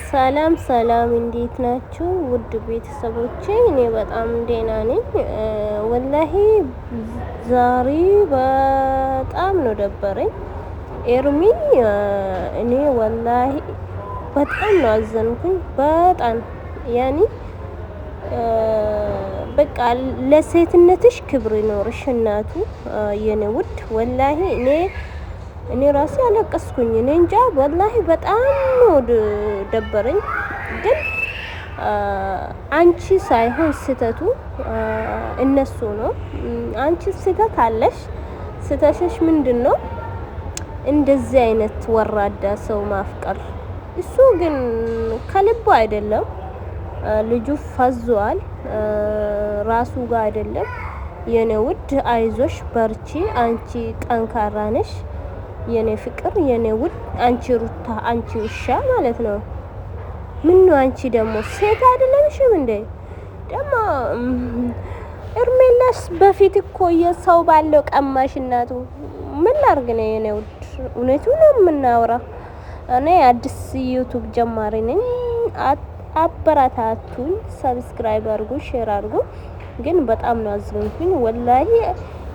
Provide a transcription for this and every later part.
ሰላም ሰላም፣ እንዴት ናችሁ ውድ ቤተሰቦቼ? እኔ በጣም ደህና ነኝ። ወላሂ ዛሬ በጣም ነው ደበረኝ። ኤርሚ እኔ ወላሂ በጣም ነው አዘንኩኝ። በጣም ያኒ በቃ ለሴትነትሽ ክብር ይኖርሽ እናቱ የኔ ውድ። ወላሂ እኔ ራሴ አለቀስኩኝ። እኔ እንጃ ወላሂ በጣም ነው ደበረኝ። ግን አንቺ ሳይሆን ስተቱ እነሱ ነው። አንቺ ስተት አለሽ። ስተሽሽ ምንድነው? እንደዚህ አይነት ወራዳ ሰው ማፍቀር። እሱ ግን ከልቡ አይደለም። ልጁ ፈዟል፣ ራሱ ጋር አይደለም። የኔ ውድ አይዞሽ፣ በርቺ፣ አንቺ ጠንካራ ነሽ የኔ ፍቅር፣ የኔ ውድ። አንቺ ሩታ፣ አንቺ ውሻ ማለት ነው። ምን ነው አንቺ ደግሞ ሴት አይደለምሽም እንዴ? ደግሞ እርሜላስ በፊት እኮ የሰው ባለው ቀማሽ እናቱ። ምን ላርግ ነው የኔ ውድ? እውነቱን ነው የምናወራው። እኔ አዲስ ዩቲዩብ ጀማሪ ነኝ። አበረታቱኝ፣ ሰብስክራይብ አድርጉ፣ ሼር አድርጉ። ግን በጣም ነው አዝንኩኝ ወላሂ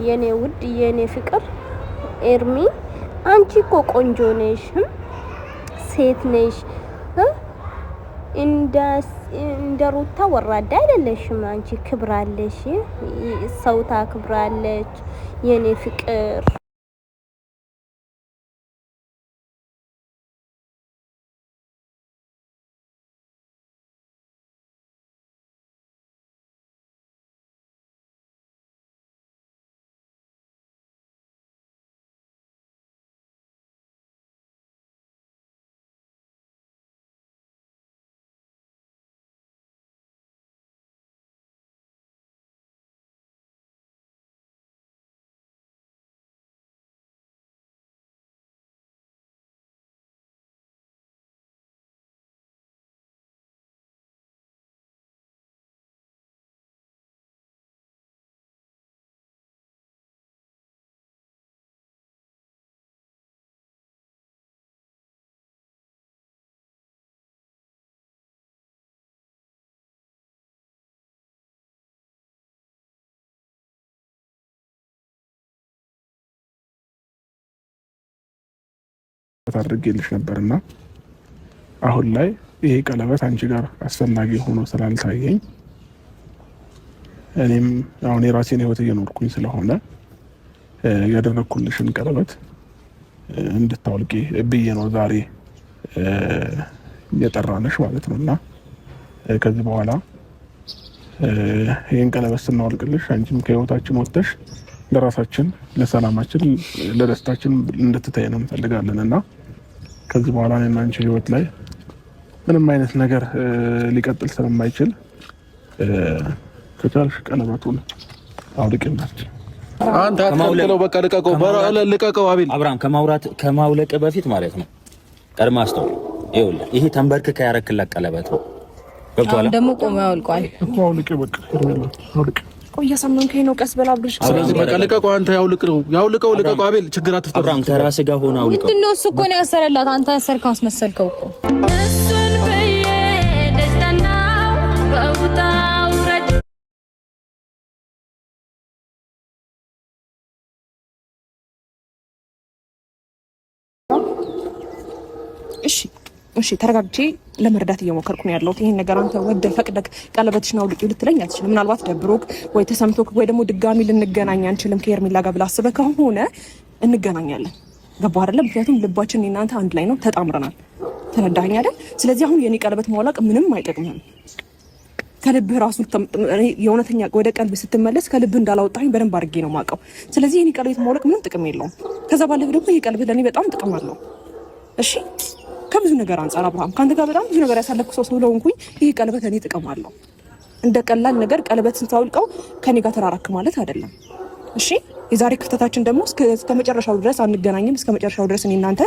የኔ ውድ፣ የኔ ፍቅር ኤርሚ። አንቺ እኮ ቆንጆ ነሽ፣ ሴት ነሽ። እንደ ሩታ ወራዳ አይደለሽም። አንቺ ክብር አለሽ፣ ሰው ታክብራለች የኔ ፍቅር። አድርጌልሽ ነበርና አሁን ላይ ይሄ ቀለበት አንቺ ጋር አስፈላጊ ሆኖ ስላልታየኝ እኔም አሁን የራሴን ህይወት እየኖርኩኝ ስለሆነ ያደረኩልሽን ቀለበት እንድታወልቂ ብዬ ነው ዛሬ የጠራነሽ ማለት ነውና ከዚህ በኋላ ይሄን ቀለበት ስናወልቅልሽ አንቺም ከህይወታችን ወጥተሽ ለራሳችን፣ ለሰላማችን፣ ለደስታችን እንድትተይን እንፈልጋለንና ከዚህ በኋላ እኔና አንቺ ህይወት ላይ ምንም አይነት ነገር ሊቀጥል ስለማይችል ከቻልሽ ቀለበቱን አውልቅናች። አንተ አትከልክለው፣ በቃ ልቀቀው። አቤል አብርሃም ከማውለቅ በፊት ማለት ነው ቀድማ አስተው። ይኸውልህ ይሄ ተንበርክከ ያረክላት ቀለበት ነው። ገብቶሃል? ደግሞ ቆሞ ያውልቋል እኮ። አውልቅ፣ በቃ አውልቅ። ቆይ እያሰማንከኝ ነው። ቀስ በላ ብርሽ። ስለዚህ በቃ ልቀቀው። አንተ ያውልቀው። አቤል ችግር አትፍጠር። አብርሃም ከራስህ ጋር ሆነ አውልቀው። ምንድን ነው እሱ? እኮ ነው ያሰረላት። አንተ ያሰርከው አስመሰልከው እኮ። እሱን በየ ደስታናው በውጣ ውረድ። እሺ ተረጋግቼ ለመረዳት እየሞከርኩ ነው ያለሁት። ይሄን ነገር አንተ ወደ ፈቅደክ ቀለበትሽን አውልቂው ልትለኝ አትችልም። ምናልባት ደብሮክ ወይ ተሰምቶክ ወይ ደግሞ ድጋሚ ልንገናኝ አንችልም ከኤርሚላ ጋር ብለህ አስበህ ከሆነ እንገናኛለን። ገባህ አይደለ? ምክንያቱም ልባችን እናንተ አንድ ላይ ነው፣ ተጣምረናል። ተረዳኸኝ አይደል? ስለዚህ አሁን የኔ ቀለበት ማውለቅ ምንም አይጠቅምህም። ከልብህ ራሱ የእውነተኛ ወደ ቀልብ ስትመለስ ከልብህ እንዳላወጣኝ በደንብ አድርጌ ነው የማውቀው። ስለዚህ የኔ ቀለበት ማውለቅ ምንም ጥቅም የለውም። ከዛ ባለፈ ደግሞ ይሄ ቀለበት ለእኔ በጣም ጥቅም አለው። እሺ ከብዙ ነገር አንፃር አብርሃም ካንተ ጋር በጣም ብዙ ነገር ያሳለፍኩ ሰው ስለሆንኩኝ ይሄ ቀለበት እኔ ጥቅም አለው። እንደ ቀላል ነገር ቀለበት ስታውልቀው ከኔ ጋር ተራራክ ማለት አይደለም። እሺ የዛሬ ክፍተታችን ደግሞ እስከ መጨረሻው ድረስ አንገናኝም። እስከ መጨረሻው ድረስ እኔ እናንተ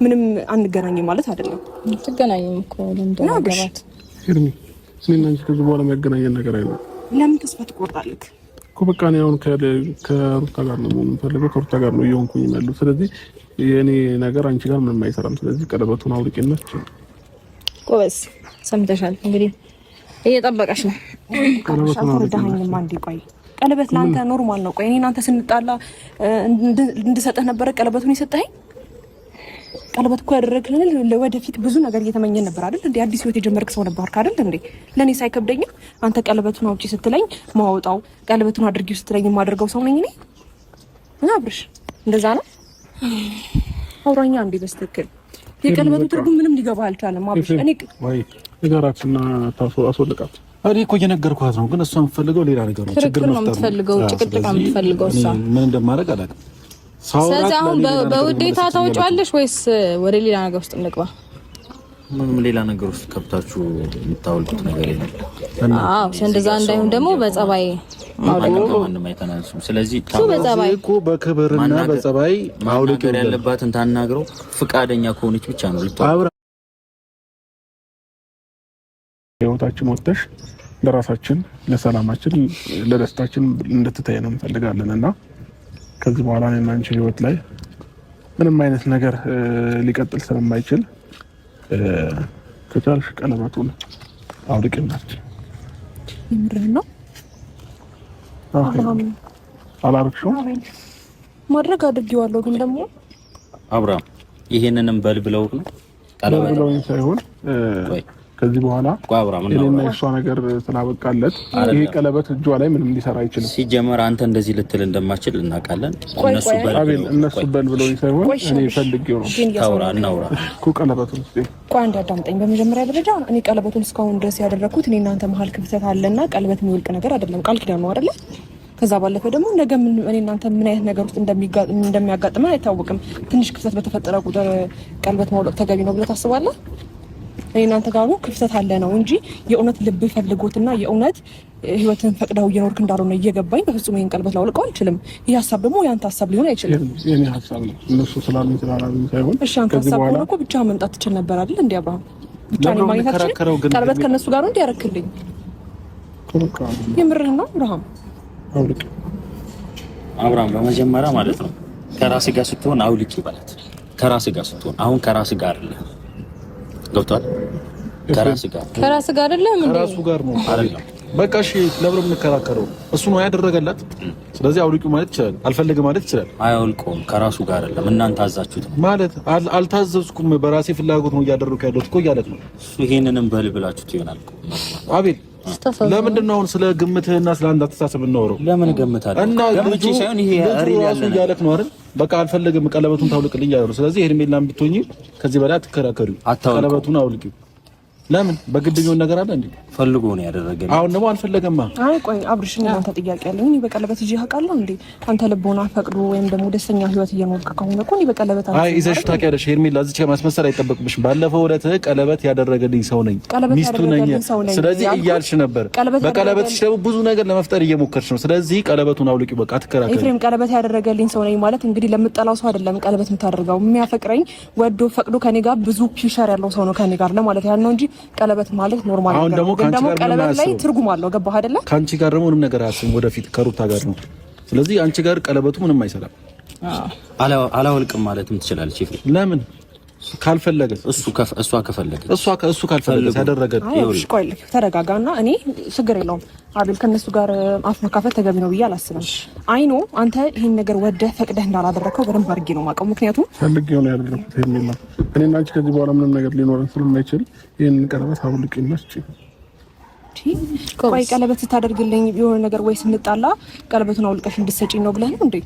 ምንም አንገናኝም ማለት አይደለም። ትገናኝም እኮ ለምንድነው? ኤርሚ እኔና አንቺ ከዚህ በኋላ የሚያገናኘን ነገር አይደለም። ለምን ተስፋ ትቆርጣለህ? እኮ በቃ እኔ አሁን ከሩታ ጋር ነው የምፈልገው፣ ከሩታ ጋር ነው እየሆንኩኝ ያለው። ስለዚህ የኔ ነገር አንቺ ጋር ምንም አይሰራም። ስለዚህ ቀለበቱን አውልቂና ቆበስ ሰምተሻል። እንግዲህ እየጠበቀሽ ነው። ቀለበቱን አንዴ ቆይ። ቀለበት ላንተ ኖርማል ነው። ቆይ እኔ እናንተ ስንጣላ እንድሰጥህ ነበረ ቀለበቱን የሰጠኸኝ። ቀለበት እኮ ያደረግልን ለወደፊት ብዙ ነገር እየተመኘን ነበር አይደል እንዴ? አዲስ ህይወት የጀመርክ ሰው ነበርክ አይደል እንዴ? ለኔ ሳይከብደኝ አንተ ቀለበቱን አውጪ ስትለኝ ማውጣው፣ ቀለበቱን አድርጊው ስትለኝ የማደርገው ሰው ነኝ እኔ እና አብርሽ እንደዛ ነው። አውራኛ እንዴ በስተክል የቀለበቱ ትርጉም ምንም ሊገባ አልቻለም። አብርሽ እኔ ወይ ነገራችንና አስወልቃት እኔ እኮ እየነገርኳት ነው፣ ግን እሷ የምትፈልገው ሌላ ነገር ነው። ችግር ነው የምትፈልገው፣ ጭቅጭቅ ነው የምትፈልገው እሷ። ምን እንደማደርግ አላውቅም። ስለዚህ አሁን በውዴታ ታውጫለሽ ወይስ ወደ ሌላ ነገር ውስጥ እንግባ? ምንም ሌላ ነገር ውስጥ ከብታችሁ የምታወልቁት ነገር የለም። አዎ እንደዛ እንዳይሆን ደግሞ በጸባይ ማንም አይተናንሱም። ስለዚህ በጸባይ እኮ በክብርና በጸባይ ማውለቅ ያለባትን ታናግረው ፍቃደኛ ከሆነች ብቻ ነው ልትወጣ። ህይወታችን ወጥተሽ ለራሳችን፣ ለሰላማችን፣ ለደስታችን እንድትተይን እንፈልጋለን እና ከዚህ በኋላ እኔና አንቺ ህይወት ላይ ምንም አይነት ነገር ሊቀጥል ስለማይችል ከቻልሽ ቀለበቱን አውልቂናች። ምንድን ነው አላረግሽውም? ማድረግ አድርጌዋለሁ፣ ግን ደግሞ አብርሃም ይሄንንም በልብለው ነው ቀለበቱን ሳይሆን ከዚህ በኋላ እኔና እሷ ነገር ስላበቃለት ይሄ ቀለበት እጇ ላይ ምንም ሊሰራ አይችልም። ሲጀመር አንተ እንደዚህ ልትል እንደማችል እናውቃለን። እነሱ በልብለው ሳይሆን እኔ ፈልጌው ነው። እናውራ እኮ ቀለበቱን ቆይ አንዴ አዳምጠኝ። በመጀመሪያ ደረጃ እኔ ቀለበቱን እስካሁን ድረስ ያደረኩት እኔ እናንተ መሀል ክፍተት አለና ቀለበት የሚወልቅ ነገር አይደለም፣ ቃል ኪዳን ነው አይደለ? ከዛ ባለፈ ደግሞ ነገ እኔ እናንተ ምን አይነት ነገር ውስጥ እንደሚያጋጥመን አይታወቅም። ትንሽ ክፍተት በተፈጠረ ቁጥር ቀለበት ማውለቅ ተገቢ ነው ብለህ ታስባለህ? እኔ እናንተ ጋር ነው ክፍተት አለ ነው እንጂ የእውነት ልብ ፈልጎትና የእውነት ህይወትን ፈቅደው እየኖርክ እንዳልሆነ እየገባኝ በፍጹም ይሄን ቀለበት ላውልቀው አልችልም። ይሄ ሀሳብ ደግሞ ያንተ ሀሳብ ሊሆን አይችልም። የኔ ሀሳብ ነው። እነሱ ስላሉኝ ስላላሉኝ ሳይሆን እሺ፣ አንተ ሀሳብ ሆነ እኮ ብቻ መምጣት ትችል ነበር አይደል? እንዴ አብርሃም ብቻ ነው ማለት ነው። ቀለበት ከነሱ ጋር ነው እንዲያረክልኝ የምርህን ነው አብርሃም? አብርሃም በመጀመሪያ ማለት ነው ከራስ ጋር ስትሆን አውልቂ ማለት ከራስ ጋር ስትሆን አሁን ከራስ ጋር አይደለም። ገብቷል? ከራስ ጋር አይደለም እንዴ? ከራሱ ጋር ነው አይደለም? በቃ እሺ፣ ለምን የምንከራከረው? እሱ ነው ያደረገላት። ስለዚህ አውልቂው ማለት ይችላል፣ አልፈልግም ማለት ይችላል። አያውልቀውም። ከራሱ ጋር አይደለም፣ እናንተ አዛችሁት ማለት አልታዘዝኩም፣ በራሴ ፍላጎት ነው እያደረኩ ያለሁት እኮ እያለት ነው እሱ። ይሄንንም በልብላችሁት ይሆናል እኮ አቤል። ለምንድን ነው አሁን ስለ ግምትህና ስለ አንተ አስተሳሰብ እናወራው? ለምን ገምታለሁ? እና ግምት ሳይሆን ይሄ ሪል ያለ ነው እያለት ነው አይደል? በቃ አልፈለግም፣ ቀለበቱን ታውልቅልኝ እያለ ነው። ስለዚህ ሄርሜላም ብትሆኚ ከዚህ በላይ አትከራከሪው፣ ቀለበቱን አውልቂው። ለምን በግድኛው ነገር አለ እንዴ? ፈልጎ ነው ያደረገኝ። አሁን ደግሞ አልፈለገማ። አይ ቆይ አብርሽ፣ እናንተ ጥያቄ ያለኝ እኔ በቀለበት እዚህ አውቃለሁ እንዴ? አንተ ልቦና ፈቅዶ ወይም ደግሞ ደስተኛ ህይወት እየኖርክ ከሆነ እኮ እኔ በቀለበት አይ ይዘሽ ታውቂያለሽ። ሄርሜላ እዚህ ጋር ማስመሰል አይጠበቅብሽም። ባለፈው ዕለት ቀለበት ያደረገልኝ ሰው ነኝ፣ ሚስቱ ነኝ። ስለዚህ እያልሽ ነበር። በቀለበትሽ ደግሞ ብዙ ነገር ለመፍጠር እየሞከርሽ ነው። ስለዚህ ቀለበቱን አውልቂው፣ በቃ አትከራከሪ። ኤፍሬም፣ ቀለበት ያደረገልኝ ሰው ነኝ ማለት እንግዲህ ለምጠላው ሰው አይደለም ቀለበት የምታደርገው። የሚያፈቅረኝ ወዶ ፈቅዶ ከኔ ጋር ብዙ ፊውቸር ያለው ሰው ነው ከኔ ጋር ለማለት ያህል ነው እንጂ ቀለበት ማለት ኖርማል ነው። ደግሞ ቀለበት ላይ ትርጉም አለው። ገባህ አይደለ? ካንቺ ጋር ደግሞ ምንም ነገር አያስብም። ወደፊት ከሩታ ጋር ነው። ስለዚህ አንቺ ጋር ቀለበቱ ምንም አይሰራም። አላወልቅም ማለትም ትችላለች። ለምን ካልፈለገ እሷ ከፈለገች እሱ ካልፈለገ ያደረገ ይኸውልሽ፣ ቆይ ተረጋጋና፣ እኔ ችግር የለውም አቤል፣ ከነሱ ጋር አፍ መካፈት ተገቢ ነው ብዬ አላስብም። አይኖ አንተ ይሄን ነገር ወደህ ፈቅደህ እንዳላደረከው በደንብ አድርጌ ነው የማውቀው። ምክንያቱም ፈልጌው ነው ያደረኩት የሚል ነው። እኔና አንቺ ከዚህ በኋላ ምንም ነገር ሊኖረን ስለማይችል ይሄን ቀለበት አውልቂና እስኪ ቆይ ቀለበት ስታደርግልኝ የሆነ ነገር ወይ ስንጣላ ቀለበቱን አውልቀሽ እንድትሰጪኝ ነው ብለህ ነው እንዴ?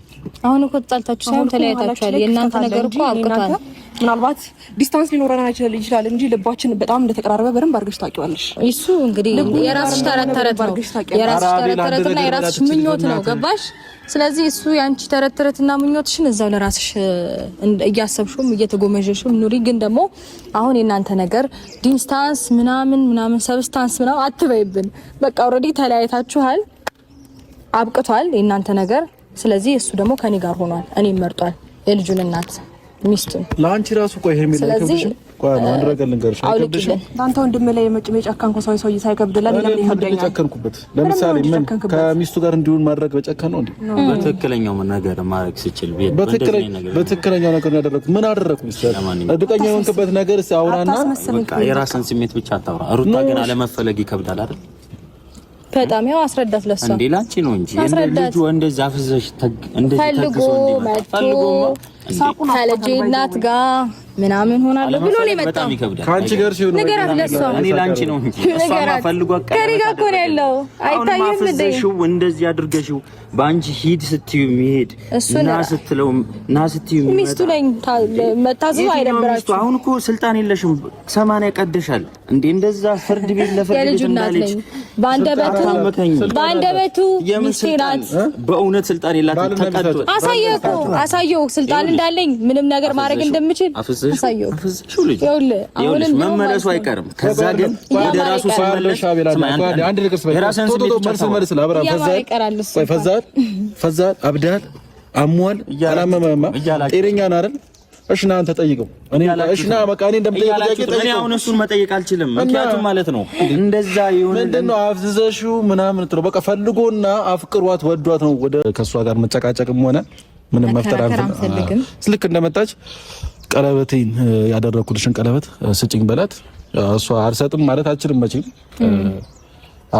አሁን እኮ ተጣልታችሁ ሳይሆን ተለያይታችኋል። የእናንተ ነገር እኮ አብቅቷል። ምናልባት ዲስታንስ ሊኖረን ይችላል እንጂ ልባችን በጣም እንደተቀራረበ በደንብ አድርገሽ ታውቂዋለሽ። እሱ እንግዲህ የራስሽ ተረት ነው፣ የራስሽ ተረትና የራስሽ ምኞት ነው። ገባሽ? ስለዚህ እሱ ያንቺ ተረትና ምኞትሽን እዛው ለራስሽ እያሰብሽም እየተጎመጀሽም ኑሪ። ግን ደግሞ አሁን የእናንተ ነገር ዲስታንስ ምናምን ሰብስታንስ ምናምን አትበይብን። በቃ ኦልሬዲ ተለያይታችኋል፣ አብቅቷል የእናንተ ነገር። ስለዚህ እሱ ደግሞ ከኔ ጋር ሆኗል፣ እኔ መርጧል፣ የልጁን እናት ሚስቱን። ለአንቺ ራሱ ቆይ ሄርሜላ ስለዚህ ቆይ አንድ ነገር ልንገርሽ አይከብድሽም አንተ ወንድም ላይ የጨከንኩ ሰው ሳይከብድ ለምን ይከብደኛል የጨከንኩበት ለምሳሌ ምን ከሚስቱ ጋር እንዲሆን ማድረግ በጨከን ነው እንዴ በትክክለኛው ነገር ማድረግ ሲችል በትክክለኛው ነገር ያደረኩት ምን አደረኩ እርግጠኛ የሆንክበት ነገር ሲያወራና በቃ የራስን ስሜት ብቻ አታውራ ሩታ ግን አለመፈለግ ይከብዳል አይደል በጣም ያው አስረዳት ለሷ እንዴ ላንቺ ነው እንጂ ልጁ እንደዛ አፍዘሽ እንደዚህ ፈልጎ ከልጄ እናት ጋር ምናምን ሆናለሁ ብሎ ነው የመጣው ካንቺ ጋር ሲሆን ነገር ለሷ እኔ ላንቺ ነው እንጂ እሷማ ፈልጎ ከሪጋ እኮ ነው ያለው አይታየም እንዴ እንደዚህ አድርገሽው ባንቺ ሂድ ስትዩ የሚሄድ ና ስትዩ ሚስቱ ነኝ መታዘዙ አይደብራችሁ አሁን እኮ ስልጣን የለሽም 80 ቀደሻል እንዴ እንደዛ ፍርድ ቤት ለፍርድ እንዳለች ባንደበቱ ሚስቴ ናት በእውነት ስልጣን የላትም ተቀጥቶ አሳየው ስልጣን እንዳለኝ ምንም ነገር ማድረግ እንደምችል አሳየው ይኸውልሽ መመለሱ አይቀርም ከዛ ግን ወደ ራሱ ሲመለስ አንድ ነገር የራስን ስሜት ፈዛል አብዳል አሟል አላመመማ ጤነኛ ነህ አይደል እሺ ና አንተ ጠይቀው እሺ ና በቃ እኔ እንደምጠይቀው እኔ አሁን እሱን መጠየቅ አልችልም ምክንያቱም ማለት ነው እንደዛ ይሁን ምንድነው አፍዝዘሽው ምናምን ጥሩ በቃ ፈልጎና አፍቅሯት ወዷት ነው ወደ ከሷ ጋር መጨቃጨቅም ሆነ ምንም መፍጠር አንፈልግም ልክ እንደመጣች ቀለበቴን ያደረኩልሽን ቀለበት ስጭኝ በላት እሷ አልሰጥም ማለት አልችልም መቼም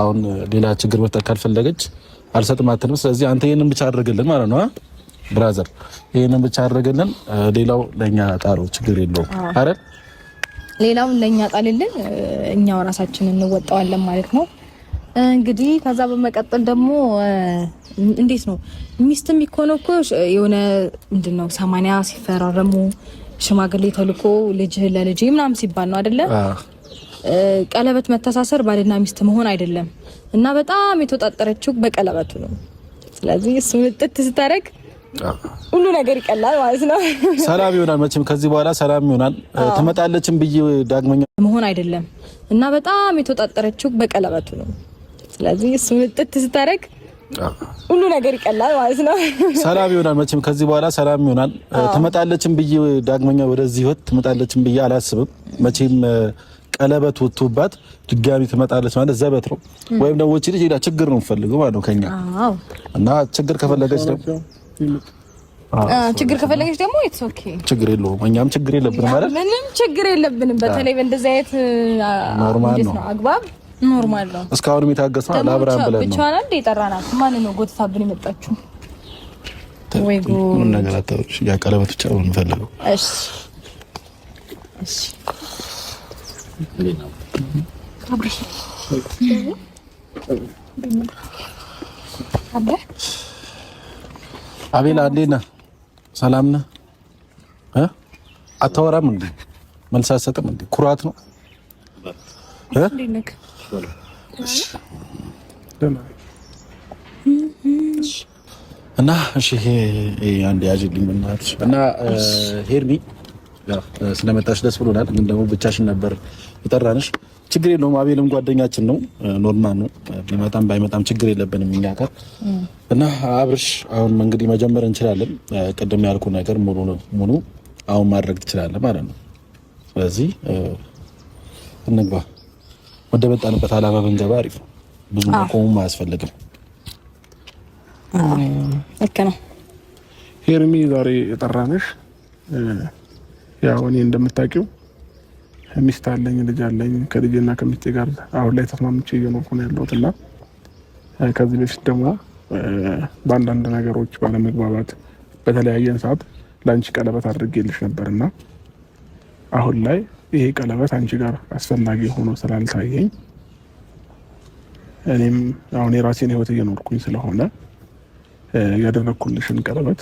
አሁን ሌላ ችግር መፍጠር ካልፈለገች አልሰጥም አትልም ስለዚህ አንተ ይሄንን ብቻ አድርግልን ማለት ነው ብራዘር ይሄንን ብቻ አድርግልን ሌላው ለኛ ጣለው ችግር የለውም አይደል ሌላው ለኛ ጣልልን እኛው ራሳችንን እንወጣዋለን ማለት ነው እንግዲህ ከዛ በመቀጠል ደግሞ እንዴት ነው ሚስትም ይኮነው እኮ የሆነ ምንድነው 80 ሲፈራረሙ ሽማግሌ ተልኮ ልጅ ለልጅ ምናምን ሲባል ነው አይደለ ቀለበት መተሳሰር ባልና ሚስት መሆን አይደለም እና በጣም የተጣጣረችው በቀለበቱ ነው ስለዚህ እሱ ጥጥ ስታረግ ሁሉ ነገር ይቀላል ማለት ነው ሰላም ይሆናል መቼም ከዚህ በኋላ ሰላም ይሆናል ትመጣለችም ብዬ ዳግመኛ መሆን አይደለም እና በጣም የተጣጣረችው በቀለበቱ ነው ስለዚህ እሱ ጥጥ ስታረግ ሁሉ ነገር ይቀላል ማለት ነው ሰላም ይሆናል መቼም ከዚህ በኋላ ሰላም ይሆናል ትመጣለችም ብዬ ዳግመኛ ወደዚህ ህይወት ትመጣለችም ብዬ አላስብም መቼም ቀለበት ወጥቶባት ድጋሚ ትመጣለች ማለት ዘበት ነው ወይም ደግሞ እቺ ልጅ ሄዳ ችግር ነው ፈልገው ማለት ነው ከኛ እና ችግር ከፈለገች ደግሞ ችግር ከፈለገች ደግሞ ኢትስ ኦኬ ችግር የለውም እኛም ችግር የለብንም ማለት ምንም ችግር የለብንም በተለይ በእንደዚህ አይነት ኖርማል ነው አግባብ ኖርማል ነው እስካሁን የታገስነው ለአብራም ብለን ነው ብቻዋን እንደ ይጠራናት ማን ነው ጎትታብን የመጣችው ወይ ምን ነገር አታውቅሽ ያ ቀለበት ብቻ ነው እንፈልገው እሺ እሺ አቤላ እንዴት ነህ ሰላም ነህ አታወራም እንዴ መልስ አትሰጥም እንዴ ኩራት ነው እና እሺ አንድ ያጅልኝ እናትሽ እና ሄርሚ ስለመጣሽ ደስ ብሎናል ግን ደግሞ ብቻሽን ነበር የጠራንሽ ችግር የለውም አቤልም ጓደኛችን ነው ኖርማል ነው ቢመጣም ባይመጣም ችግር የለብንም እኛ ጋር እና አብርሽ አሁን እንግዲህ መጀመር እንችላለን ቀደም ያልኩ ነገር ሙሉ አሁን ማድረግ ትችላለህ ማለት ነው ስለዚህ እንግባ ወደ መጣንበት አላማ ብንገባ አሪፍ ነው ብዙ መቆም አያስፈልግም ልክ ነው ሄርሚ ዛሬ የጠራንሽ ያው እኔ እንደምታውቂው ሚስት አለኝ ልጅ አለኝ ከልጅና ከሚስቴ ጋር አሁን ላይ ተስማምቼ እየኖርኩ ነው ያለሁትና ከዚህ በፊት ደግሞ በአንዳንድ ነገሮች ባለመግባባት በተለያየን ሰዓት ላንቺ ቀለበት አድርጌልሽ ነበርና አሁን ላይ ይሄ ቀለበት አንቺ ጋር አስፈላጊ ሆኖ ስላልታየኝ እኔም አሁን የራሴን ህይወት እየኖርኩኝ ስለሆነ ያደረኩልሽን ቀለበት